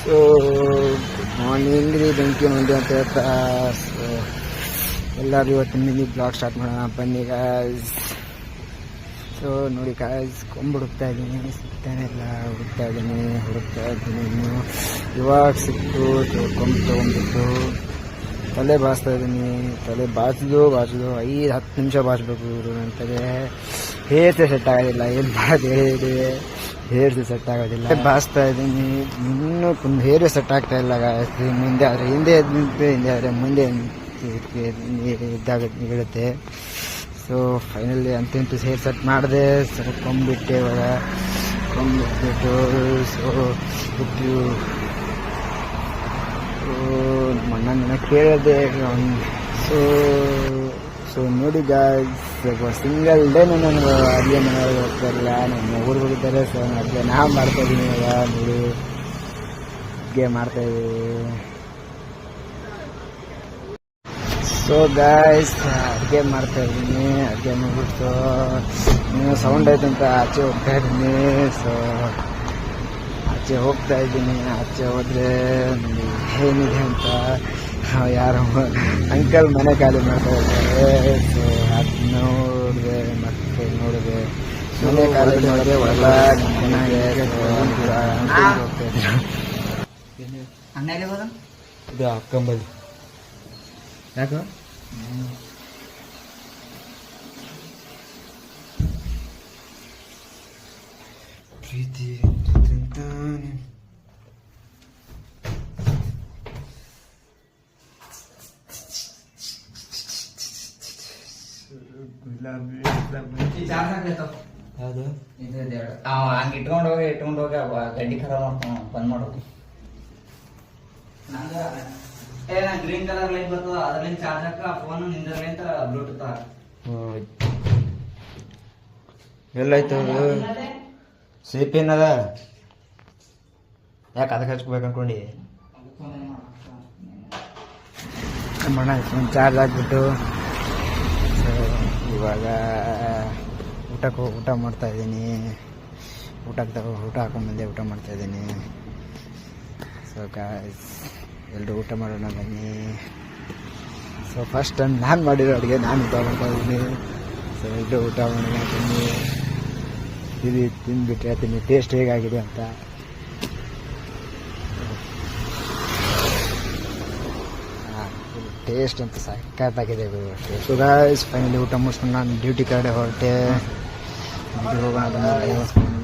So morning ಬೆಂಕಿ ಮಂದಿ ಅಂತ ಹೇಳ್ತಾ ಸೊ ಎಲ್ಲರೂ ಇವತ್ತು ಮಿನಿ ಬ್ಲಾಗ್ ಸ್ಟಾರ್ಟ್ ಮಾಡೋಣ ಬನ್ನಿ ಗಾಯ್ಸ್. ಸೊ ನೋಡಿ ಗಾಯ್ಸ್, ಕೊಂಬು ಹುಡುಕ್ತಾ ಇದ್ದೀನಿ, ಸಿಗ್ತಾನೆ ಇಲ್ಲ. ಹುಡುಕ್ತಾ ಇದ್ದೀನಿ ಇನ್ನು ಇವಾಗ ಸಿಕ್ತು. ಕೊಂಬು ತೊಗೊಂಡ್ಬಿಟ್ಟು ತಲೆ ಬಾಚ್ತಾ ಇದ್ದೀನಿ. ತಲೆ ಬಾಚಲು 5-10 ನಿಮಿಷ ಬಾಚಬೇಕು ಇವರು. ನಂತರ ಹೇರ್ಸೆ ಸೆಟ್ ಆಗೋದಿಲ್ಲ. ಏನು ಮಾಡೋದು ಹೇಳಿ, ಹೇರ್ಸೆ ಸೆಟ್ ಆಗೋದಿಲ್ಲ. ಬಾಚ್ತಾ ಇದ್ದೀನಿ, ಇನ್ನೂ ಹೇರೇ ಸೆಟ್ ಆಗ್ತಾ ಇಲ್ಲ ಗಾಯ್ಸ್. ಮುಂದೆ ಆದರೆ ಹಿಂದೆ ಆದರೆ ಮುಂದೆ ಇರುತ್ತೆ. ಸೊ ಫೈನಲಿ ಅಂತೂ ಹೇರ್ ಸೆಟ್ ಮಾಡಿದೆ. ಸೊ ಕೊಂಬಿಟ್ಟೆ ಇವಾಗ. ಕೊಂಬಿಟ್ಬಿಟ್ಟು ಸೊ ಬಿಟ್ಟು ನನ್ನ ಕೇಳಿದೆ. ಸೊ ನೋಡಿ ಗಾಯ್ಸ್, ಸಿಂಗಲ್ ಡೇ ನನಗೆ ಅಡುಗೆ ಮನೆಯೊಳಗೆ ಹೋಗ್ತಾರಿಲ್ಲ. ನಮ್ಮ ಊರಿಗೆ ಹೋಗಿದ್ದಾರೆ. ಸೊ ಅಡುಗೆ ನಾವು ಮಾಡ್ತಾಯಿದ್ದೀನಿ ಇವಾಗ. ನೋಡಿ ಅಡುಗೆ ಮಾಡ್ತಾಯಿದ್ದೀವಿ. ಸೊ ಗಾಯ್ಸ್, ಅಡುಗೆ ಮಾಡ್ತಾಯಿದ್ದೀನಿ. ಅಡುಗೆ ಮಾಡಿಬಿಟ್ಟು ನೀವು ಸೌಂಡ್ ಆಯ್ತು ಅಂತ ಆಚೆ ಹೋಗ್ತಾ ಇದ್ದೀನಿ. ಸೊ ಆಚೆ ಹೋಗ್ತಾ ಇದ್ದೀನಿ. ಆಚೆ ಹೋದರೆ ಏನಿದೆ ಅಂತ ಯಾರೋ ಅಂಕಲ್ ಮನೆ ಖಾಲಿ ಮಾಡ್ತಾ ಇದ್ದಾರೆ. ಸೊ ಅದು ನೋಡಿದೆ, ಮತ್ತೆ ನೋಡಿದೆ ಮನೆ ಖಾಲಿ ನೋಡಿದೆ. ಒಳ್ಳೆ ಚೆನ್ನಾಗಿದೆ. ಹೋಗ್ತಾ ಇದ್ದೀನಿ. ಇದು ಅಕ್ಕಂಬಲ್ಲಿ ಯಾಕೋ ಪ್ರೀತಿ ಯಾವುದು ಹಂಗೆ ಇಟ್ಕೊಂಡು ಹೋಗಿ ಗಡ್ಡಿ ಖರಾಬ್ ಮಾಡ್ತಾನ. ಬಂದ್ ಮಾಡೋದು. ಗ್ರೀನ್ ಕಲರ್ ಲೈಟ್ ಬರ್ತದ, ಅದ್ರಲ್ಲಿಂದ ಚಾರ್ಜ್ ಹಾಕ ಫೋನ್ ನಿಂದ್ರಲಿಂತ ಬ್ಲೂಟೂತ್ ಹಾಕ. ಎಲ್ಲಾಯ್ತು ಸೇಫ್ ಏನದ? ಯಾಕೆ ಅದಕ್ಕೆ ಹಚ್ಕೋಬೇಕು ಅನ್ಕೊಂಡು ಫೋನ್ ಚಾರ್ಜ್ ಹಾಕ್ಬಿಟ್ಟು ಸೊ ಇವಾಗ ಊಟ ಮಾಡ್ತಾ ಇದ್ದೀನಿ. ಊಟ ಹಾಕೊಂಡ್ಬಂದೆ, ಊಟ ಮಾಡ್ತಾ ಇದ್ದೀನಿ. ಸೊ ಗಾಯ್ಸ್, ಎಲ್ಲರೂ ಊಟ ಮಾಡೋಣ ಬನ್ನಿ. ಸೊ ಫಸ್ಟ್ ಟೈಮ್ ನಾನು ಮಾಡಿರೋ ಅಡುಗೆ ನಾನು ಊಟ ಮಾಡ್ತಾ ಇದ್ದೀನಿ. ಸೊ ಎಲ್ಲರೂ ಊಟ ಮಾಡೋಣ ಬನ್ನಿ. ಇದು ತಿಂದುಬಿಟ್ರೆ ತಿನ್ನಿ ಟೇಸ್ಟ್ ಹೇಗಾಗಿದೆ ಅಂತ. ಟೇಸ್ಟ್ ಅಂತ ಸಖತ್ತಾಗಿದೆ. ಸೊ ಗಾಯ್ಸ್, ಫೈನಲಿ ಊಟ ಮುಗಿಸ್ಕೊಂಡು ನಾನು ಡ್ಯೂಟಿ ಕಡೆ ಹೊರಟೆ. ಹೋಗೋಣ ಬನ್ನಿ.